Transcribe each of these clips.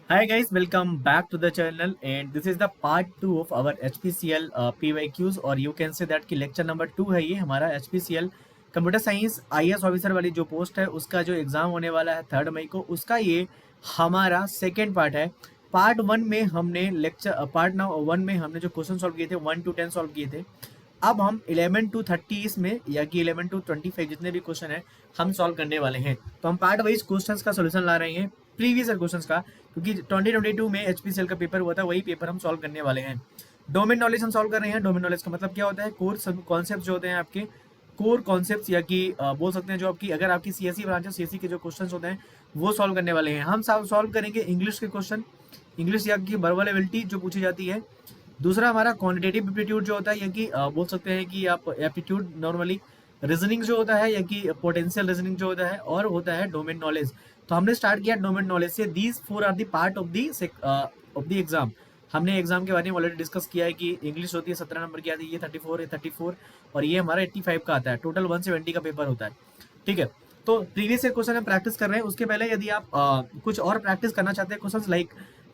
Hi guys, welcome back to the channel and this is the part 2 of our HPCL PYQs और you can say that कि lecture number 2 है ये हमारा HPCL computer science IAS officer वाली जो post है उसका जो एग्ज़ाम होने वाला है 3 मई को, उसका ये हमारा सेकेंड पार्ट है। पार्ट 1 में हमने पार्ट 1 में हमने जो क्वेश्चन सॉल्व किए थे 1 to 10 सॉल्व किए थे। अब हम 11 to 30 इसमें या कि 11 to 25 जितने भी क्वेश्चन है हम सॉल्व करने वाले हैं। तो हम पार्ट वाइज क्वेश्चंस का सोल्यूशन ला रहे हैं प्रीवियस क्वेश्चंस का, क्योंकि 2022 में एचपीसीएल का पेपर हुआ था, वही पेपर हम सॉल्व करने वाले हैं। डोमेन नॉलेज हम सॉल्व कर रहे हैं। डोमेन नॉलेज का मतलब क्या होता है? कोर कॉन्सेप्ट जो होते हैं आपके कोर कॉन्सेप्ट, या कि बोल सकते हैं जो आपकी अगर आपकी सीएससी ब्रांच है, सीएससी के जो क्वेश्चन होते हैं वो सॉल्व करने वाले हैं। हम सॉल्व करेंगे इंग्लिश के क्वेश्चन, इंग्लिश या की वर्बल एबिलिटी जो पूछी जाती है। दूसरा हमारा क्वांटिटेटिव एप्टीट्यूड जो होता है, या कि बोल सकते हैं कि आप एप्टीट्यूड नॉर्मली रीजनिंग जो होता है, या कि पोटेंशियल रीजनिंग जो होता है, और होता है डोमेन नॉलेज। तो हमने स्टार्ट किया डोमेन नॉलेज से। These four are the part of the exam. हमने एग्जाम के बारे में ऑलरेडी डिस्कस किया है कि इंग्लिश होती है 17 नंबर की आती है, ये 34 और ये हमारा 85 का आता है। टोटल 170 का पेपर होता है। ठीक है, तो प्रीवियस ईयर क्वेश्चन हम प्रैक्टिस कर रहे हैं। उसके पहले यदि आप कुछ और प्रैक्टिस करना चाहते हैं question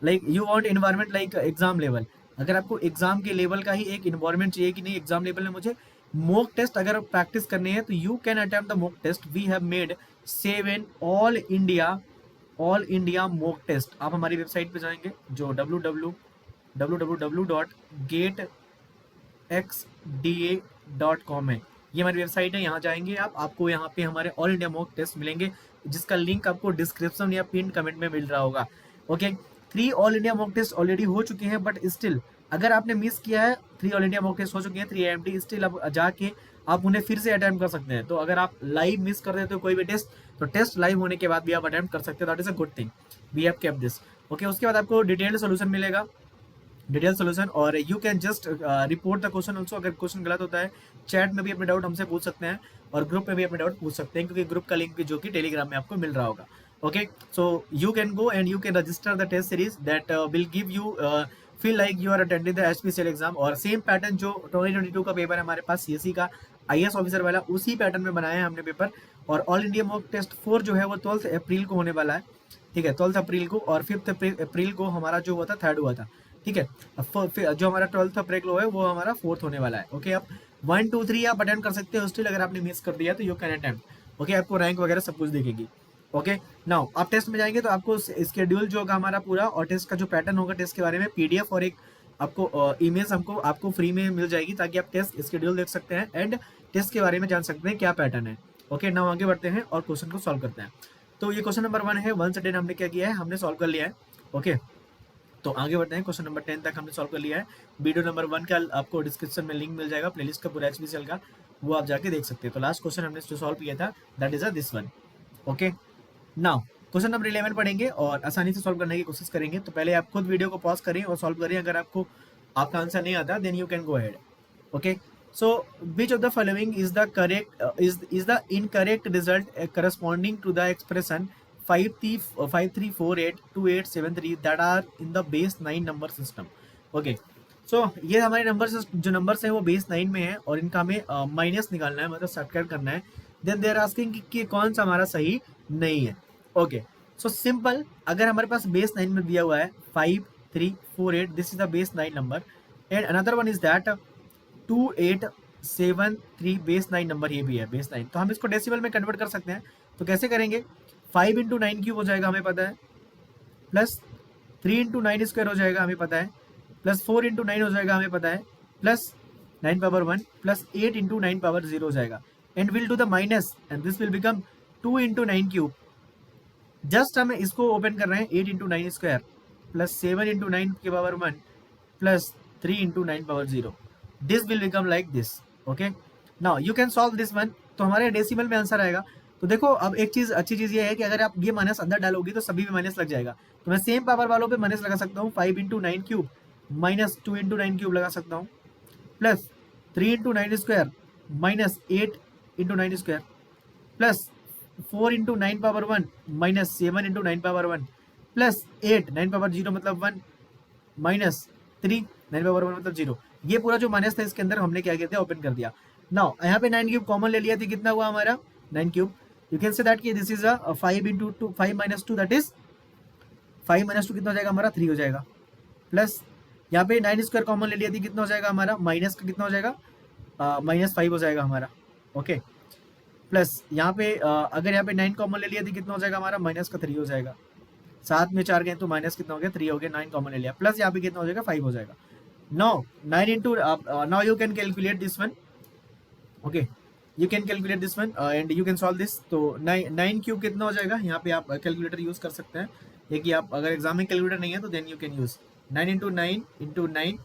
like you want environment like exam level, अगर आपको एग्जाम के लेवल का ही एक इन्वायरमेंट चाहिए कि नहीं एग्जाम लेवल में मुझे मॉक टेस्ट अगर प्रैक्टिस करनी है, तो you can attempt the mock test. We have made 7 all India mock test. आप हमारी वेबसाइट पे जाएंगे जो www.gateXDA.com है, ये हमारी वेबसाइट है। यहाँ जाएंगे आप, आपको यहाँ पे हमारे ऑल इंडिया मॉक टेस्ट मिलेंगे, जिसका लिंक आपको डिस्क्रिप्शन या पिन कमेंट में मिल रहा होगा। Okay, 3 all India mock test already हो चुके हैं, बट स्टिल अगर आपने मिस किया है, 3 ऑल इंडिया मॉक टेस्ट हो चुके हैं, 3 AMT, स्टिल अब जाके आप उन्हें फिर से अटेम्प्ट कर सकते हैं। तो अगर आप लाइव मिस कर देते हो कोई भी टेस्ट, तो टेस्ट लाइव होने के बाद भी आप अटेम्प्ट कर सकते हो। That is a good thing, we have kept this. Okay, उसके बाद आपको डिटेल्ड सोल्यूशन मिलेगा, डिटेल सोल्यूशन, और you can just report the question also. अगर क्वेश्चन गलत होता है, चैट में भी अपने डाउट हमसे पूछ सकते हैं, और ग्रुप में भी अपने डाउट पूछ सकते हैं, क्योंकि ग्रुप का लिंक भी जो कि टेलीग्राम में आपको मिल रहा होगा। Okay, so you can go and you can register the test series that will give you feel like you are attending the HPCL exam. और सेम पैटर्न जो 2022 का पेपर है हमारे पास सीएससी का आईएएस ऑफिसर वाला, उसी पैटर्न में बनाया है हमने पेपर। और ऑल इंडिया मॉक टेस्ट 4 जो है वो 12 अप्रैल को होने वाला है। ठीक है, 12 अप्रैल को, और 5 अप्रैल को हमारा जो हुआ था 3rd हुआ था। ठीक है, जो हमारा 12 अप्रैल को है वो हमारा 4th होने वाला है। ओके, आप 1 2 3 आप अटेम्प्ट कर सकते हो स्टिल। अगर आपने मिस कर दिया तो यू कैन अटेम्प्ट। ओके, आपको रैंक वगैरह सब कुछ दिखेगी। ओके, नाउ आप टेस्ट में जाएंगे तो आपको स्केड्यूल जो होगा हमारा पूरा, और टेस्ट का जो पैटर्न होगा टेस्ट के बारे में पीडीएफ और एक आपको इमेज आपको फ्री में मिल जाएगी, ताकि आप टेस्ट स्केड्यूल देख सकते हैं एंड टेस्ट के बारे में जान सकते हैं क्या पैटर्न है। ओके, नाउ आगे बढ़ते हैं और क्वेश्चन को सॉल्व करते हैं। तो ये क्वेश्चन नंबर 1 है, 1 से 10 हमने क्या किया है, हमने सॉल्व कर लिया है। ओके, तो आगे बढ़ते हैं। क्वेश्चन नंबर 10 तक हमने सॉल्व कर लिया है। वीडियो नंबर 1 का आपको डिस्क्रिप्शन में लिंक मिल जाएगा, प्लेलिस्ट का पूरा एचपीसीएल का, वो आप जाके देख सकते हैं। तो लास्ट क्वेश्चन हमने जो सॉल्व किया था that is this one. Okay, now question number 11 पढ़ेंगे और आसानी से सॉल्व करने की कोशिश करेंगे। तो पहले आप खुद वीडियो को पॉज करें और सॉल्व करें। अगर आपको आपका आंसर नहीं आता then you can go ahead. Okay, so which of the following is the correct is the incorrect result corresponding to the expression 53482873 that are in the base 9 number system. Okay, so ये हमारे number जो numbers हैं वो base 9 में है, और इनका हमें माइनस निकालना है, मतलब सब्ट्रैक्ट करना है। देन दे आर आस्किंग कि कौन सा हमारा सही नहीं है। ओके, सो सिंपल, अगर हमारे पास बेस 9 में दिया हुआ है 5348, this is the base 9 number, and another one is that 2873 base 9 number, ये भी है बेस 9। तो हम इसको डेसिमल में कन्वर्ट कर सकते हैं। तो कैसे करेंगे? 5 इंटू 9 क्यूब हो जाएगा हमें पता है, प्लस 3 इंटू 9 स्क्वायर हो जाएगा हमें पता है, प्लस 4 इंटू 9 हो जाएगा हमें पता है, plus 9 power 1, plus 8 into 9 power 0 हो जाएगा, and will do the minus and this will become 2 into 9 cube. Just हम इसको ओपन कर रहे हैं, 8 इंटू 9 स्क्वायर प्लस 7 इंटू 9 के power 1 plus 3 into 9 power 0, this will become like this. Okay, now you can solve this one. तो हमारे decimal में answer आएगा। तो देखो, अब एक चीज अच्छी चीज ये है कि अगर आप ये माइनस अंदर डालोगे तो सभी में माइनस लग जाएगा। तो मैं सेम पावर वालों पे माइनस लगा सकता हूँ, 5 into 9 cube minus 2 into 9 cube लगा सकता हूँ, plus 3 into 9 square minus 8 into 9 square, plus 4 into 9 power 1 minus 7 into 9 power 1, plus 8 9 power 0 मतलब 1, माइनस 3 9 पावर 1 मतलब 0। ये पूरा जो माइनस था इसके अंदर हमने क्या किया था, ओपन कर दिया। नाउ यहाँ पे 9 क्यूब कॉमन ले लिया था, कितना हुआ हमारा 9 cube. You can say that कि this is a 5 into 2 5 minus 2 that is 5 minus 2 कितना हो जाएगा हमारा 3 हो जाएगा, प्लस यहाँ पे 9 स्क्वायर कॉमन ले लिया थी, कितना हो जाएगा हमारा माइनस का कितना हो जाएगा -5 हो जाएगा हमारा, ओके। प्लस यहाँ पे अगर यहाँ पे 9 कॉमन ले लिया थी, कितना हो जाएगा हमारा -3 हो जाएगा, 7 में 4 गए तो माइनस कितना हो गया 3 हो गया, 9 कॉमन ले लिया, प्लस यहाँ पे कितना हो जाएगा 5 हो जाएगा। Now 9 into now you can calculate this one, okay, you can calculate this one and you can solve this. तो 9 क्यूब कितना हो जाएगा, यहाँ पे आप कैलकुलेटर यूज कर सकते हैं, ये कि आप अगर एग्जाम में कैलकुलेटर नहीं है तो then you can use 9 into 9 into 9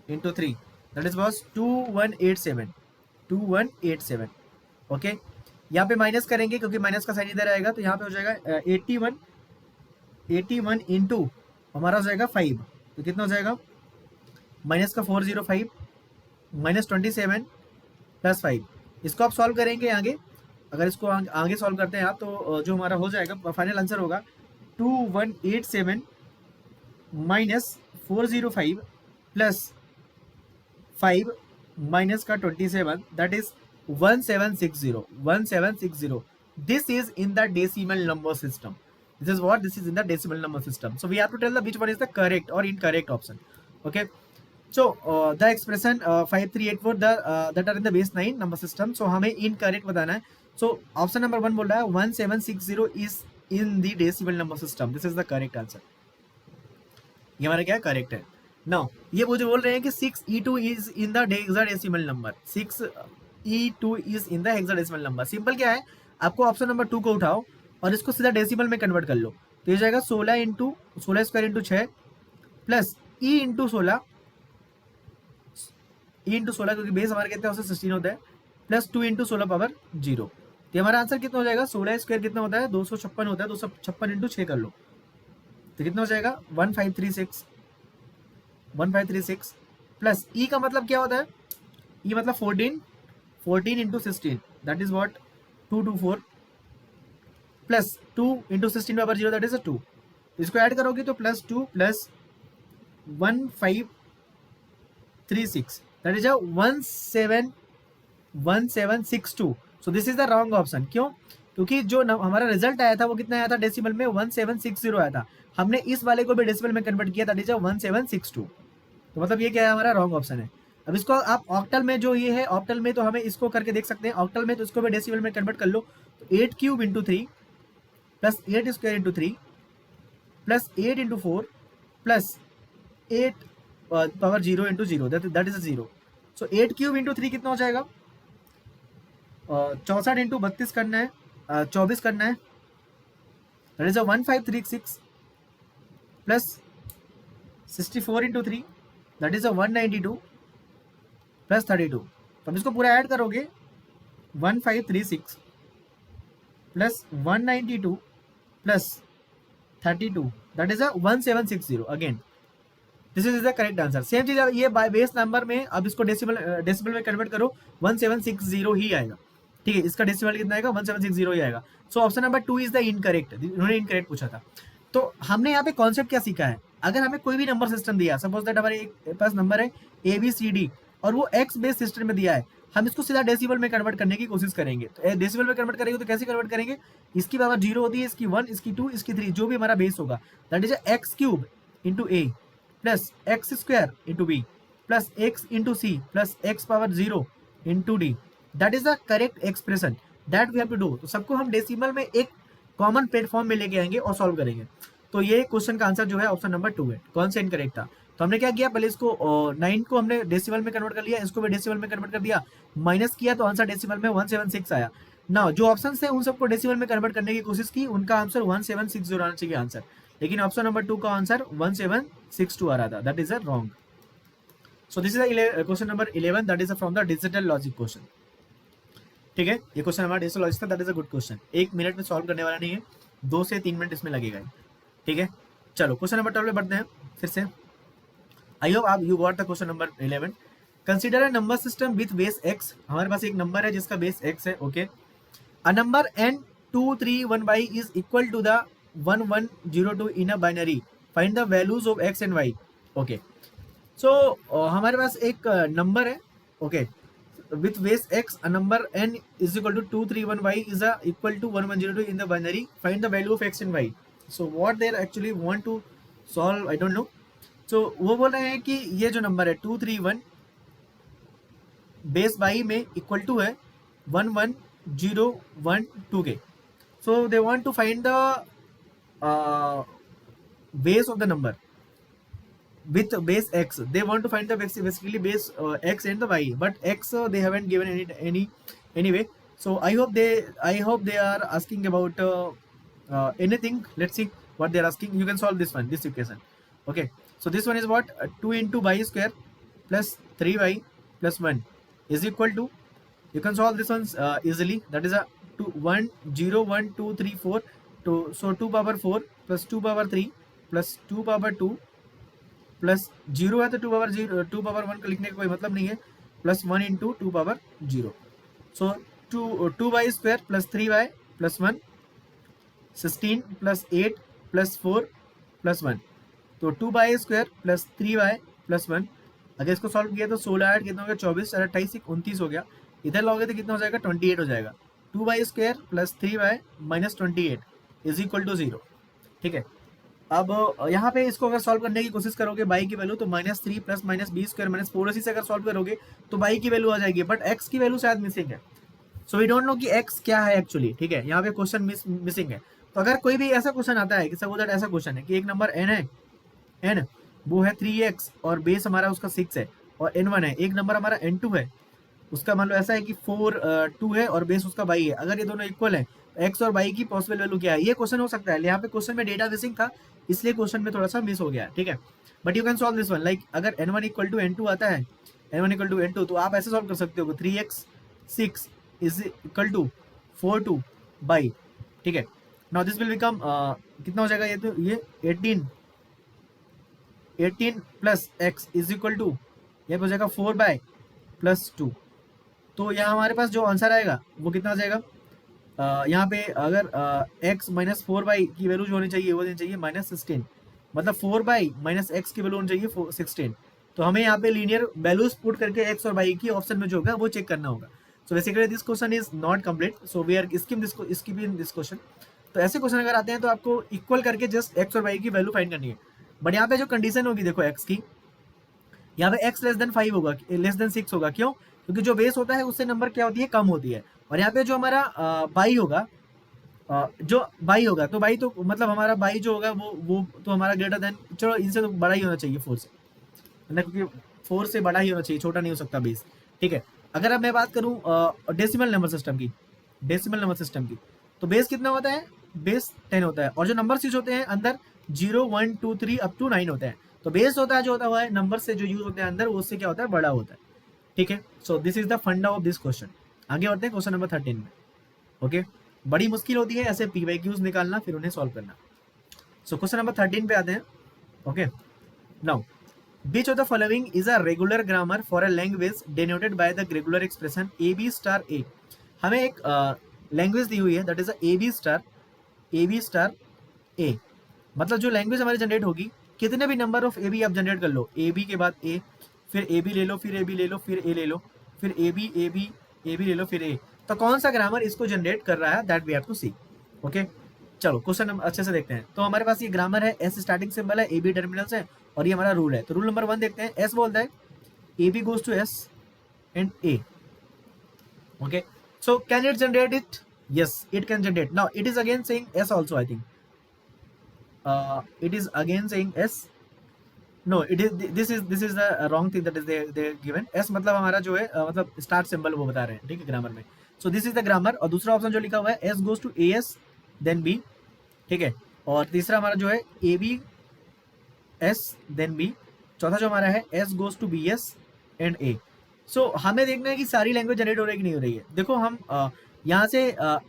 into 3 that is was 2187 okay. यहाँ पे माइनस करेंगे क्योंकि माइनस का साइन इधर आएगा, तो यहाँ पे हो जाएगा 81 इंटू हमारा हो जाएगा 5, तो कितना हो जाएगा माइनस का 405 -27 प्लस 5। इसको आप सॉल्व करेंगे आगे, अगर इसको आगे सॉल्व करते हैं आप तो जो हमारा हो जाएगा फाइनल आंसर होगा 2187 -405 प्लस 5 माइनस का 27 that is 1760। This is in the decimal number system. This is what? This is in the decimal number system. So we have to tell the which one is the correct or incorrect option. Okay. So the expression 5384 that are in the base 9 number system. So हमें incorrect बताना है. So option number 1 बोल रहा है 1760 is in the decimal number system. This is the correct answer. ये हमारा क्या correct है। Now ये मुझे बोल रहे हैं कि 6e2 is in the hexadecimal number. 6e2 is in the hexadecimal number. Simple क्या है, आपको ऑप्शन नंबर 2 को उठाओ और इसको सीधा डेसिमल में कन्वर्ट कर लो, तो ये जाएगा 16 square into 6 plus E into 16 क्योंकि बेस हमारे कितने होते हैं 16 होता है, प्लस 2 इंटू 16 पावर 0। तो हमारा आंसर कितना हो जाएगा 16 स्क्वायर कितना होता है 256 होता है, 256 इंटू 6 कर लो तो कितना हो जाएगा 1536 प्लस ई का मतलब क्या होता है, ई मतलब 14 into 16 that is what 224 plus 2 into 16 power 0 that is 2। इसको ऐड करोगे तो plus 2 plus 1536 that is 1762। So this is the wrong option. क्यों? क्योंकि जो हमारा रिजल्ट आया था वो कितना आया था डेसिमल में 1760 आया था, हमने इस वाले को भी डेसिमल में कन्वर्ट किया दैट इज 1762। तो मतलब ये क्या है हमारा रॉन्ग ऑप्शन है। अब इसको आप ऑक्टल में जो ये है ऑक्टल में तो हमें इसको करके देख सकते हैं ऑक्टल में, तो इसको भी डेसिमल में कन्वर्ट कर लो तो 8 cube into 3 plus 8 square into 3 plus 8 into 4 plus 8 power 0 into 0 that is 0। So 8 cube into 3 कितना हो जाएगा 64 इंटू 32 करना है 24 करना है that is 1536 plus 64 into 3 that is 192 plus 32। तो अब इसको पूरा ऐड करोगे 1536 plus 192 plus 32 that is 1760। Again this is the correct answer. Same चीज ये बेस नंबर में अब इसको डेसिमल में कन्वर्ट करो 1760 ही आएगा, ठीक है। इसका डेसिमल कितना आएगा 1760 ही आएगा। So option number 2 is the incorrect, उन्होंने इनकरेक्ट पूछा था। तो हमने यहाँ पे कॉन्सेप्ट क्या सीखा है, अगर हमें कोई भी नंबर सिस्टम दिया, सपोज दैट हमारे पास नंबर है ABCD और वो एक्स बेस सिस्टम में दिया है, हम इसको सीधा डेसिमल में कन्वर्ट करने की कोशिश करेंगे। तो डेसिमल में कन्वर्ट करेंगे तो कैसे कन्वर्ट करेंगे, इसकी पावर 0 होती है, इसकी 1, इसकी 2, इसकी 3, जो भी हमारा बेस होगा that is x cube into a plus x square into b plus x into c plus x power 0 into d that is the correct expression that we have to do. तो सबको हम decimal में एक common platform में लेके आएंगे और solve करेंगे। तो ये क्वेश्चन का आंसर जो है ऑप्शन नंबर 2 है। कौन सा इनकरेक्ट था, तो हमने क्या किया, पहले इसको 9 को हमने डेसिमल में कन्वर्ट कर लिया, इसको भी डेसिमल में कन्वर्ट कर दिया, माइनस किया तो आंसर डेसिमल में 176 आया ना। जो ऑप्शन थे उन सबको डेसिमल में कन्वर्ट करने की कोशिश की, उनका आंसर 1760 आना चाहिए आंसर, लेकिन ऑप्शन नंबर 2 का आंसर 1762 आ रहा था, that is a wrong. So this is question number 11 that is from the digital logic question, ठीक है। ये क्वेश्चन हमारा डिजिटल लॉजिक था, that is a good question. 1 minute में सॉल्व करने वाला नहीं है, 2 से 3 मिनट इसमें लगेगा, ठीक है। चलो क्वेश्चन नंबर 12 में बढ़ते हैं फिर से। आई होप आप you got the question number 11। Consider a number system with base x। हमारे पास एक नंबर है जिसका बेस x है, okay. A number n231y is equal to the 1102 in a binary, find the values of x and y, okay. So हमारे पास एक number है, okay, with base x, a number n is equal to 231y is equal to 1102 in the binary, find the value of x and y। So what there actually want to solve I don't know. So वो बोल रहे हैं कि ये जो number है 231 base बाई में इक्वल टू है 11012 के। So they want to find the base of the number with base x. They want to find the basically base x and the y, but x they haven't given any anyway. So I hope they are asking about anything. Let's see what they are asking. You can solve this one, this equation. Okay, so this one is what 2 into y square plus 3y plus 1 is equal to, you can solve this one easily. That is a 2 1 0 1 2 3 4 2, so 2 power 4 plus 2 power 3 plus 2 power 2 plus 0 है तो 2 power 0 2 power 1 का लिखने का कोई मतलब नहीं है, plus 1 into 2 power 0। So 2 y square plus 3 y plus 1 16 plus 8 plus 4 plus 1, तो 2 y square plus 3 y plus 1। अगर इसको सॉल्व किया तो 16 8 कितना हो गया 24 28 29 हो गया। इधर लोगे तो कितना हो जाएगा 28 हो जाएगा। 2 y square plus 3 y minus 28 is equal to 0। ठीक है, अब यहाँ पे इसको अगर सॉल्व करने की कोशिश करोगे बाई की वैल्यू तो -3 plus minus b square minus 4 से अगर सॉल्व करोगे तो बाई की वैल्यू आ जाएगी, बट एक्स की वैल्यू शायद मिसिंग है। सो वी डोंट नो कि एक्स क्या है एक्चुअली। ठीक है, यहाँ पे क्वेश्चन मिसिंग है। तो अगर कोई भी ऐसा क्वेश्चन आता है कि सपोज दैट ऐसा क्वेश्चन है कि एक नंबर एन है, एन वो है 3x और बेस हमारा उसका 6 है, और n1 है, एक नंबर हमारा n2 है, उसका मान लो ऐसा है कि 4 2 है और बेस उसका y है। अगर ये दोनों इक्वल है तो x और y की पॉसिबल वैल्यू क्या है, ये क्वेश्चन हो सकता है। यहाँ पे क्वेश्चन में डेटा मिसिंग था इसलिए क्वेश्चन में थोड़ा सा मिस हो गया। ठीक है, but you can solve this one. Like अगर n1 इक्वल टू n2 आता है, n1 इक्वल टू n2, तो आप ऐसे सॉल्व कर सकते हो 3x 6 is equal to 4 2 by. ठीक है, नाउ दिस विल बिकम कितना हो जाएगा, ये तो ये 18 plus x is equal to ये हो जाएगा 4 बाय प्लस 2। तो यहाँ हमारे पास जो आंसर आएगा वो कितना आ जाएगा, यहाँ पे अगर x माइनस 4 बाई की वैल्यू जो होनी चाहिए वो होनी चाहिए -16, मतलब 4 बाई माइनस एक्स की वैल्यू होनी चाहिए 16। तो हमें यहाँ पे लीनियर वैल्यूज पुट करके x और y की ऑप्शन में जो होगा वो चेक करना होगा। So basically this question is not complete, so we are skipping this question. तो ऐसे क्वेश्चन अगर आते हैं तो आपको इक्वल करके जस्ट x और y की वैल्यू फाइंड करनी है। बट यहाँ पे जो कंडीशन होगी देखो x की, यहाँ पे x लेस देन 5 होगा, लेस देन 6 होगा। क्यों? क्योंकि जो बेस होता है उससे नंबर क्या होती है, कम होती है। और यहाँ पे जो हमारा बाई होगा, जो बाई होगा तो बाई तो मतलब हमारा बाई जो होगा वो तो हमारा ग्रेटर देन, चलो इनसे तो बड़ा ही होना चाहिए 4 से, मतलब क्योंकि 4 से बड़ा ही होना चाहिए, छोटा नहीं हो सकता बेस। ठीक है, अगर अब मैं बात करूँ डेसिमल नंबर सिस्टम की, तो बेस कितना होता है, बेस 10 होता है, और जो नंबर यूज होते हैं अंदर 0 1 2 3 अप टू 9 होते हैं। तो बेस होता है जो होता हुआ है नंबर से जो यूज होते हैं अंदर, वो उससे क्या होता है, बड़ा होता है। ठीक है, सो दिस इज द फंडा ऑफ दिस क्वेश्चन। आगे बढ़ते हैं क्वेश्चन नंबर 13 में। ओके, बड़ी मुश्किल होती है ऐसे PYQs निकालना फिर उन्हें सॉल्व करना। सो क्वेश्चन नंबर 13 पे आते हैं। Okay, now which of the following is a regular grammar for a language denoted by the regular expression AB star A। हमें एक लैंग्वेज दी हुई है, that is AB star A। मतलब जो लैंग्वेज हमारी जनरेट होगी, कितने भी नंबर ऑफ AB आप जनरेट कर लो, AB के बाद A, फिर AB ले लो, फिर AB ले लो, फिर A ले लो, फिर AB ले लो, फिर A, तो कौन सा ग्रामर इसको जनरेट कर रहा है, that we have to see. Okay, चलो क्वेश्चन हम अच्छे से देखते हैं। तो हमारे पास ये ग्रामर है, S स्टार्टिंग सिंबल है, AB टर्मिनल्स है, और ये हमारा रूल है। तो रूल नंबर 1 देखते हैं। S बोलता है AB goes to S and A। Okay, so can it generate it? Yes, it can generate. Now it is again saying S also, I think it is again saying S, no it is this is the wrong thing that is they given। S मतलब हमारा जो है मतलब start symbol वो बता रहे हैं, ठीक है, ग्रामर में। So this is the grammar, और दूसरा ऑप्शन जो लिखा हुआ है S goes to AS then B। ठीक है, और तीसरा हमारा जो है AB S देन B। चौथा जो हमारा है S goes to BS and A। सो हमें देखना है कि सारी लैंग्वेज जनरेट हो रही है कि नहीं हो रही है। देखो हम यहाँ से A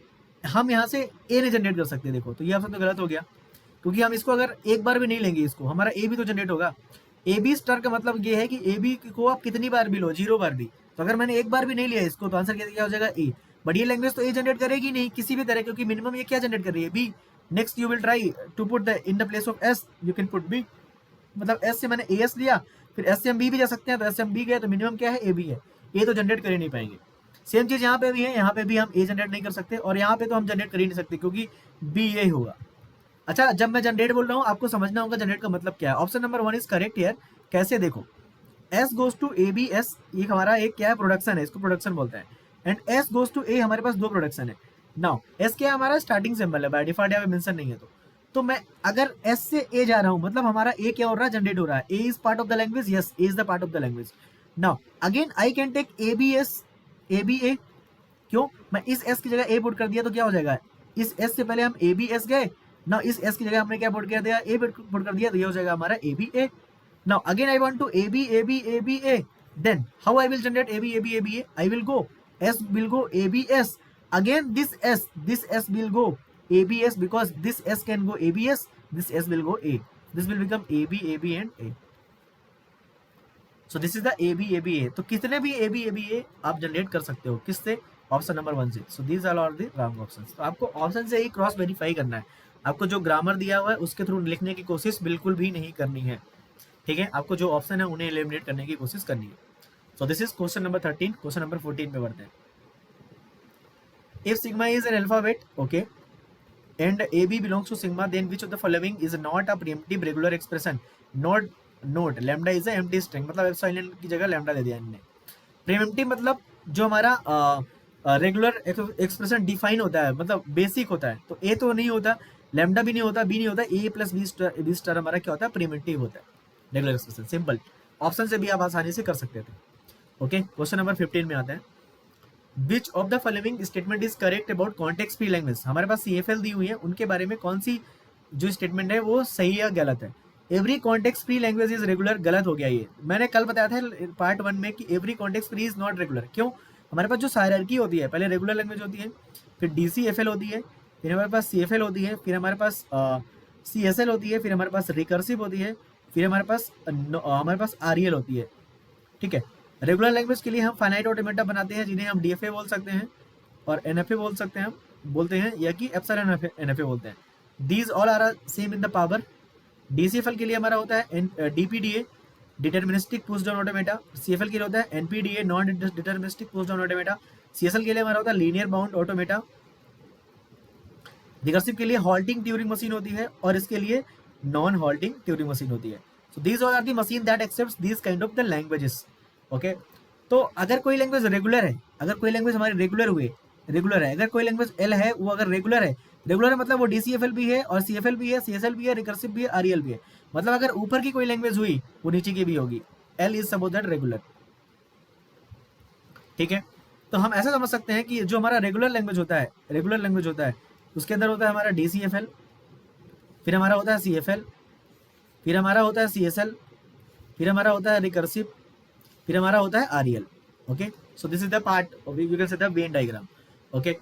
नहीं जनरेट कर सकते। देखो तो ये ऑप्शन तो गलत हो गया, क्योंकि हम इसको अगर एक बार भी नहीं लेंगे, इसको हमारा A भी तो जनरेट होगा। AB स्टार का मतलब ये है कि AB को आप कितनी बार भी लो, 0 बार भी। तो अगर मैंने एक बार भी नहीं लिया इसको, तो आंसर क्या हो जाएगा, A। बट ये लैंग्वेज तो A जनरेट करेगी नहीं किसी भी तरह, क्योंकि मिनिमम ये क्या जनरेट कर रही है, B। Next you will try to put the in the place of S, you can put B। मतलब S से मैंने AS लिया, फिर S से हम B भी जा सकते हैं, तो S से हम B गए तो मिनिमम क्या है, AB है। A तो जनरेट कर ही नहीं पाएंगे। सेम चीज यहाँ पे भी है, यहाँ पे भी हम A जनरेट नहीं कर सकते, और यहाँ पे तो हम जनरेट कर ही नहीं सकते क्योंकि B ये होगा। अच्छा, जब मैं जनरेट बोल रहा हूँ आपको समझना होगा जनरेट का मतलब क्या है। Option number 1 is correct here. कैसे, देखो, S goes to A B S, ये हमारा एक क्या है, प्रोडक्शन है, इसको प्रोडक्शन बोलते हैं। एंड S गोज टू ए, हमारे पास दो प्रोडक्शन है। नाउ S क्या है, हमारा स्टार्टिंग सिंबल है, बाय डिफॉल्ट यहाँ पे मेंशन नहीं है। तो मैं अगर S से A जा रहा हूँ, मतलब हमारा A क्या हो रहा है, जनरेट हो रहा है। A is part of the language, yes, A is the part of the language. Now again I can take A B S, A B A. क्यों, मैं इस S की जगह A पुट कर दिया तो क्या हो जाएगा, इस S से पहले हम ए बी एस गए ना, इस S की जगह हमने क्या पुट कर दिया, A पुट कर दिया, तो ये हो जाएगा हमारा A B A. Now again I want to AB, AB, ABA. Then how I will generate AB, AB, ABA? I will go, S will go ABS. Again this S will go ABS, because this S can go ABS, this S will go A. This will become AB, AB and A. So this is the AB, ABA. तो कितने भी AB, ABA आप generate कर सकते हो, किससे, option number 1 से। So these are the wrong options. तो आपको ऑप्शन से ही क्रॉस वेरीफाई करना है। आपको जो ग्रामर दिया हुआ है उसके थ्रू लिखने की कोशिश बिल्कुल भी नहीं करनी है, ठीक है। आपको जो ऑप्शन है उन्हें एलिमिनेट करने की कोशिश करनी है। So this is question number 13। Question number 14 पे बढ़ते हैं। If sigma is an alphabet, okay, and A B belongs to sigma, then which of the following is not a preemptive regular expression. Note lambda is a empty string, मतलब epsilon की जगह lambda दे दिया इन्होंने। Pre-emptive मतलब जो हमारा regular expression define होता है, मतलब बेसिक होता है। तो ए तो नहीं होता, लैम्डा भी नहीं होता, बी नहीं होता, ए प्लस बी स्टार हमारा क्या होता है, प्रीएम्प्टिव होता है, रेगुलर एक्सप्रेशन। सिंपल, ऑप्शन से भी आप आसानी से कर सकते थे। ओके, क्वेश्चन नंबर 15 में आते हैं। Which of the following statement is correct about context free language. हमारे पास CFL दी हुई है, उनके बारे में कौन सी जो स्टेटमेंट है वो सही या गलत है। Every context free language is regular, गलत हो गया ये। मैंने कल बताया था पार्ट 1 में कि every context free is not regular. क्यों, हमारे पास जो हायरार्की होती है, पहले रेगुलर लैंग्वेज होती है, फिर DCFL होती है, फिर हमारे पास CFL होती है, फिर हमारे पास CSL होती है, फिर हमारे पास रिकर्सिव होती है, फिर हमारे पास REL होती है, ठीक है। रेगुलर लैंग्वेज के लिए हम फाइनाइट ऑटोमेटा बनाते हैं, जिन्हें हम DFA बोल सकते हैं और NFA बोलते हैं या कि एप्सिलॉन NFA बोलते हैं। These all are same in the power. DCFL के लिए हमारा होता है DPDA, deterministic push down automata. CFL के लिए होता है NPDA, non deterministic push down automata. CSL के लिए हमारा होता है लीनियर बाउंड ऑटोमेटा। रिकर्सिव के लिए हॉल्टिंग ट्यूरिंग मशीन होती है और इसके लिए नॉन हॉल्टिंग ट्यूरिंग मशीन होती है। So these are the machine that accepts these kind of the languages, okay. तो अगर कोई लैंग्वेज रेगुलर है, अगर कोई लैंग्वेज हमारी रेगुलर है, अगर कोई लैंग्वेज L है, वो अगर रेगुलर है मतलब वो DCFL भी है और CFL भी है, CSL भी है, रिकर्सिव भी है, REL भी है। मतलब अगर ऊपर की कोई लैंग्वेज हुई वो नीचे की भी होगी। L is suppose that regular, ठीक है। तो हम ऐसा समझ सकते हैं कि जो हमारा रेगुलर लैंग्वेज होता है उसके अंदर होता है हमारा DCFL, फिर हमारा होता है CFL, फिर हमारा होता है CSL, फिर हमारा होता है रिकर्सिव, फिर हमारा होता है REL, okay. So this is the part, you can से द वेन डायग्राम, ओके।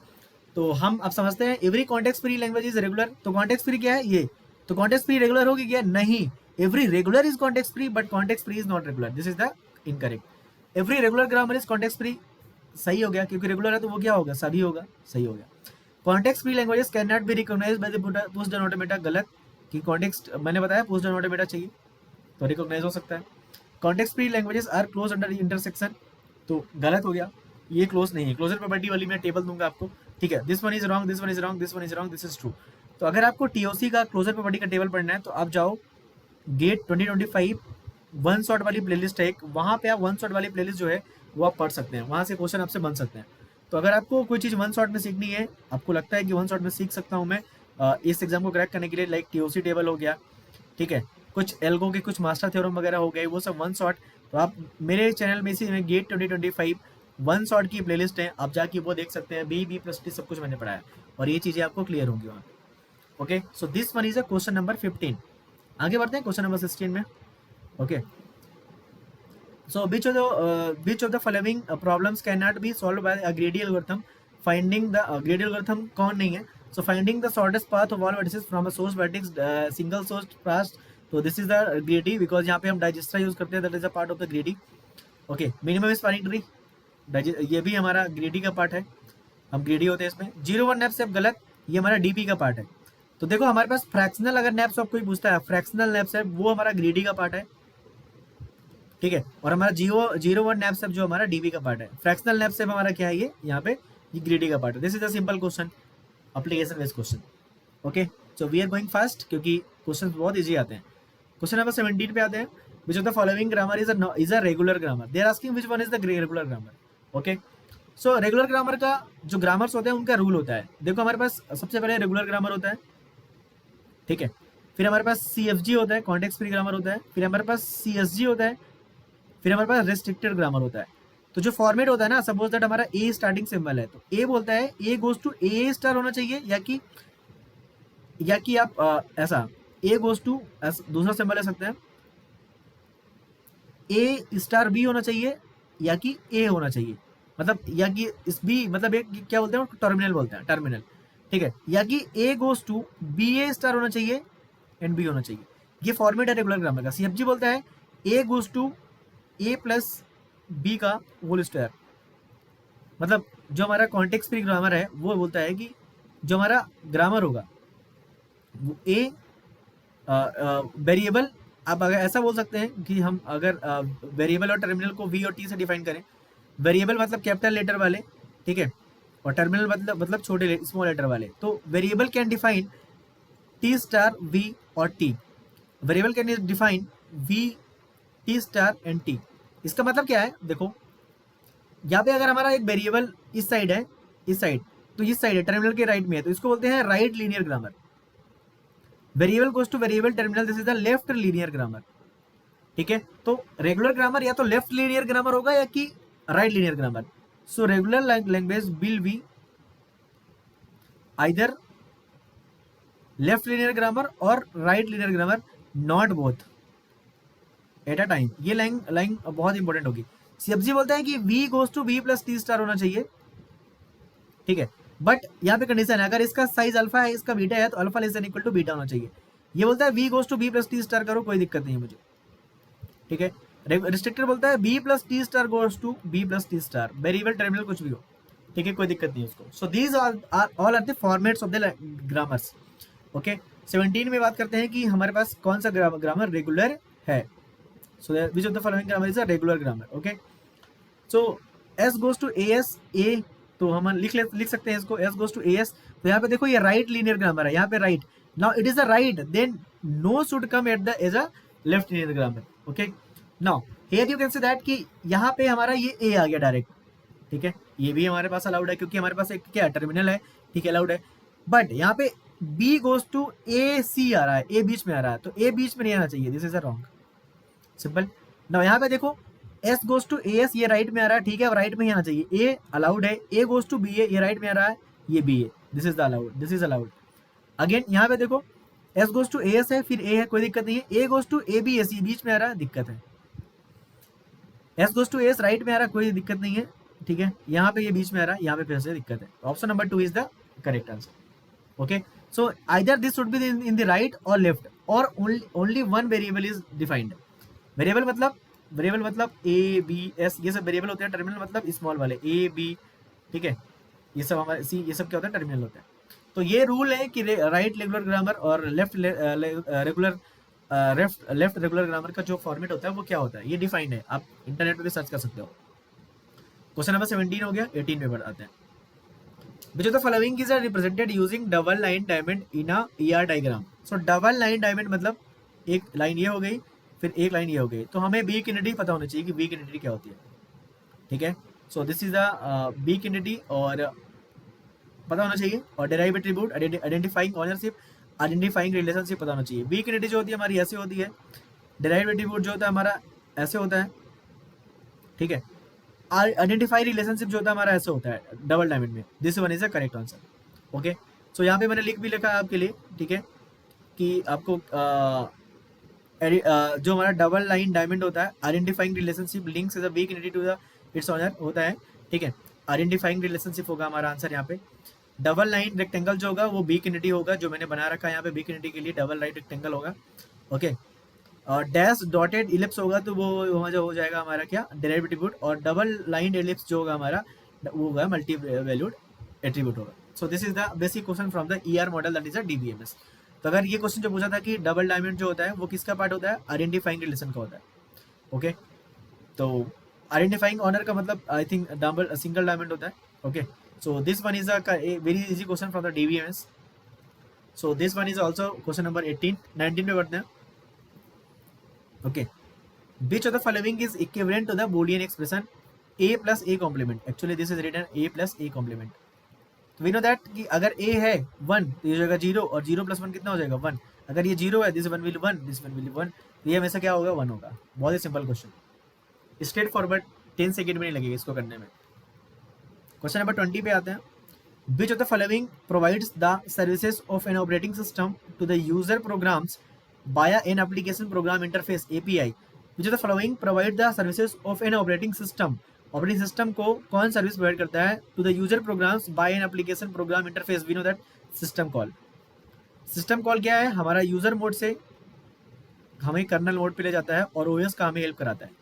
तो हम अब समझते हैं every context free language is regular. तो कॉन्टेक्स्ट फ्री क्या है, ये तो कॉन्टेक्स्ट फ्री रेगुलर होगी क्या, नहीं। Every regular is context free but context free is not regular, this is the incorrect. Every regular grammar is context free, सही हो गया, क्योंकि रेगुलर है तो वो क्या होगा, सभी होगा, सही हो गया। Context free languages can not be recognised by the push down automata, गलत, कि कॉन्टेक्स्ट मैंने बताया पुश डाउन ऑटोमेटा चाहिए तो रिकॉग्नाइज हो सकता है। Context free languages are close under intersection, तो गलत हो गया, ये क्लोज नहीं है। क्लोजर प्रॉपर्टी वाली मैं टेबल दूंगा आपको, ठीक है। This one is wrong, this one is wrong, this one is wrong, this is true. तो अगर आपको TOC का क्लोजर प्रॉपर्टी का टेबल पढ़ना है तो आप जाओ गेट 2025 वन शॉट वाली प्लेलिस्ट है एक, वहाँ पे आप वन शॉट वाली प्लेलिस्ट जो है वो आप पढ़ सकते हैं, वहाँ से क्वेश्चन आपसे बन सकते हैं। तो अगर आपको कोई चीज़ वन शॉट में सीखनी है, आपको लगता है कि वन शॉट में सीख सकता हूँ मैं इस एग्जाम को क्रैक करने के लिए, लाइक TOC टेबल हो गया, ठीक है, कुछ एल्गो के कुछ मास्टर थ्योरम वगैरह हो गए, वो सब वन शॉट, तो आप मेरे चैनल में इसी में गेट 2025 वन शॉट की प्लेलिस्ट है, आप जाके वो देख सकते हैं। B+T सब कुछ मैंने पढ़ाया और ये चीज़ें आपको क्लियर होंगी वहाँ, okay. So this one is a question number 15। आगे बढ़ते हैं क्वेश्चन नंबर 16 में, okay. So which of the following problems cannot be solved by a greedy algorithm? Finding the greedy algorithm कौन नहीं है? So finding the shortest path of all vertices from a source vertex single source path. So this is the greedy because यहाँ पे हम digestra use करते हैं, that is a part of the greedy. Okay, minimum spanning tree, ये भी हमारा greedy का part है, हम greedy होते हैं इसमें। 0-1 नैप सेप गलत, ये हमारा DP का पार्ट है। तो देखो हमारे पास फ्रैक्शनल अगर नैप सेप कोई पूछता है, फ्रैक्शनल नैप सेप वो हमारा greedy का पार्ट है, ठीक है। और हमारा 0-1 नैप सेप जो हमारा DP का पार्ट है। फ्रैक्शनल नैप सेप हमारा क्या है, ये यहाँ पे ये ग्रीडी का पार्ट है। This is a simple question, application based question, okay. So we are going fast क्योंकि क्वेश्चन बहुत ईजी आते हैं। क्वेश्चन नंबर 17 पे आते हैं। Which of the following grammar is a regular grammar, they are asking which one is the regular grammar. Okay, so regular grammar का जो grammars होते हैं उनका रूल होता है। देखो हमारे पास सबसे पहले रेगुलर ग्रामर होता है, ठीक है, फिर हमारे पास CFG होता है, कॉन्टेक्स्ट फ्री ग्रामर होता है, फिर हमारे पास CSG होता है, फिर हमारे पास रेस्ट्रिक्टेड ग्रामर होता है। तो जो फॉर्मेट होता है ना, सपोज दैट हमारा ए स्टार्टिंग सिंबल है, तो ए बोलता है A goes to A star होना चाहिए, या कि आप ऐसा ए गोज टू दूसरा सिंबल ले सकते हैं, ए स्टार बी होना चाहिए, या कि ए होना चाहिए, मतलब या कि इस बी मतलब एक क्या बोलते हैं, टर्मिनल बोलते हैं, टर्मिनल, ठीक है, या कि A goes to B A star होना चाहिए एंड बी होना चाहिए। ये फॉर्मेट है रेगुलर ग्रामर का। CFG बोलता है A goes to A plus B का होल स्क्वायर, मतलब जो हमारा कॉन्टेक्स्ट फ्री ग्रामर है वो बोलता है कि जो हमारा ग्रामर होगा वो ए वेरिएबल, आप अगर ऐसा बोल सकते हैं कि हम अगर वेरिएबल और टर्मिनल को वी और टी से डिफाइन करें, वेरिएबल मतलब कैपिटल लेटर वाले, ठीक है, और टर्मिनल मतलब छोटे स्मॉल लेटर वाले, तो variable can define T star V और T, variable can define V T star and T. इसका मतलब क्या है, देखो यहाँ पे अगर हमारा एक वेरिएबल इस साइड है, इस साइड, तो इस साइड है टर्मिनल के राइट में है, तो इसको बोलते हैं right linear grammar. Variable goes two variable terminal, this is the left linear grammar, ठीक है। तो रेगुलर ग्रामर या तो लेफ्ट लीनियर ग्रामर होगा या कि right linear grammar. So regular language will be either left linear grammar or right linear grammar, not both at a time. ये line बहुत इंपॉर्टेंट होगी। CFG बोलता है कि V goes to B plus T star होना चाहिए, ठीक है, बट यहाँ पे कंडीशन है, अगर इसका साइज अल्फा है, इसका बीटा है, तो alpha less than equal to beta होना चाहिए। ये बोलता है V goes to B plus T star करो, कोई दिक्कत नहीं है मुझे, ठीक है। रिस्ट्रिक्टर बोलता है B plus T star goes to B plus T star, variable terminal कुछ भी हो, ठीक है, कोई दिक्कत नहीं है उसको। So these all are the formats of the grammars. Okay, 17 में बात करते हैं कि हमारे पास कौन सा ग्रामर रेगुलर है। So which of the following grammar is a regular grammar? Okay, so S goes to AS, A, तो हम लिख सकते हैं इसको S goes to AS। तो यहाँ पे देखो ये राइट लीनियर ग्रामर है, यहाँ पे right, now it is a right, then no should come at the as a left linear grammar. Okay, now here you can say that कि यहाँ पे हमारा ये A आ गया डायरेक्ट, ठीक है, ये भी हमारे पास अलाउड है क्योंकि हमारे पास एक क्या टर्मिनल है, ठीक है, अलाउड है। बट यहाँ पे B गोज टू AC आ रहा है, A बीच में आ रहा है, तो A बीच में नहीं आना चाहिए, this is a wrong, simple. ना यहाँ पे देखो S गोज टू AS, ये राइट में आ रहा है, ठीक है, अब राइट में ही आना चाहिए, A अलाउड है, A गोज टू BA, ये राइट में आ रहा है, ये BA, this is the allowed, this is allowed. Again यहाँ पे देखो S गोज टू AS है, फिर A है, कोई दिक्कत नहीं है, A गोज टू ABAC बीच में आ रहा है, दिक्कत है। S goes to AS right में आ रहा है, कोई दिक्कत नहीं है, ठीक है, यहाँ पे ये बीच में आ रहा है, यहाँ पे फिर से दिक्कत है। Option number 2 is the correct answer. Okay, so either this should be in the right और लेफ्ट, और only one variable is defined. Variable मतलब A B S, ये सब वेरिएबल होते हैं। टर्मिनल मतलब स्मॉल वाले A B, ठीक है, ये सब हमारे ये सब क्या होता है, टर्मिनल होता है। तो ये रूल है कि राइट रेगुलर ग्रामर और लेफ्ट रेगुलर ग्रामर का जो फॉर्मेट होता है वो क्या होता है, ये डिफाइंड है, आप इंटरनेट पे भी सर्च कर सकते हो। क्वेश्चन नंबर 17 हो गया। 18 पे बताते हैं। Which of the following is represented using double line diamond in a ER diagram? So double line diamond मतलब एक लाइन ये हो गई, फिर एक लाइन ये हो गई, तो हमें बी किनिटी पता होना चाहिए कि बी किनिटी क्या होती है, ठीक है। सो दिस इज अ बी किनिटी और पता होना चाहिए, और derive attribute, identifying ownership, identifying relationship पता होना चाहिए। बी किनिटी जो होती है हमारी ऐसे होती है, डेराइव एट्रीब्यूट जो होता है हमारा ऐसे होता है, ठीक है, आइडेंटिफाई रिलेशनशिप जो होता है हमारा ऐसे होता है डबल डायमंड में। This one is the correct answer. Okay, so यहाँ पे मैंने लिख भी लिखा है आपके लिए, ठीक है, कि आपको जो हमारा डबल लाइन डायमंड होता है, identifying relationship links is a बी किनिटी टू द इट्स ऑनर होता है, ठीक है, आइडेंटिफाइंग रिलेशनशिप होगा हमारा आंसर यहाँ पे। डबल लाइन रेक्टेंगल जो होगा वो बी किनिटी होगा, जो मैंने बना रखा है यहाँ पे बी किनिटी के लिए डबल लाइन रेक्टेंगल होगा। ओके, और डैश डॉटेड इलिप्स होगा तो वो वहाँ जो हो जाएगा हमारा क्या, डेरिवेटिव एट्रीब्यूट, और डबल लाइन एलिप्स जो होगा हमारा वो होगा मल्टी वैल्यूड एट्रीब्यूट होगा। सो this is the basic question from the ER model, that is a DBMS। तो अगर ये क्वेश्चन जो पूछा था कि डबल डायमंड जो होता है वो किसका पार्ट होता है, आइडेंटिफाइंग रिलेशन का होता है। ओके, तो आइडेंटिफाइंग ऑनर का मतलब I think double single diamond होता है। Okay, so this one is a very easy question from the DBMS। So this one is also question number 19 पे बढ़ते हैं. Okay, which of the following is equivalent to the Boolean expression a plus a complement? Actually this is written a plus a complement. तो we know that कि अगर a है 1 तो ये हो जाएगा 0 और 0 प्लस 1 कितना हो जाएगा 1. अगर ये 0 है दिस 1 विल 1 दिस 1 विल 1, तो ये हमेशा क्या होगा 1 होगा. बहुत ही simple question, straightforward, 10 second में नहीं लगेगा इसको करने में. क्वेश्चन नंबर 20 पे आते हैं. Which of the following provides the services of an operating system to the user programs via an application program interface API? Which of the following provide the services of an operating system? Operating system को कौन service provide करता है to the user programs by an application program interface? We know that system call. System call क्या है? हमारा user mode से हमें kernel mode पे ले जाता है और ओएस का हमें हेल्प कराता है.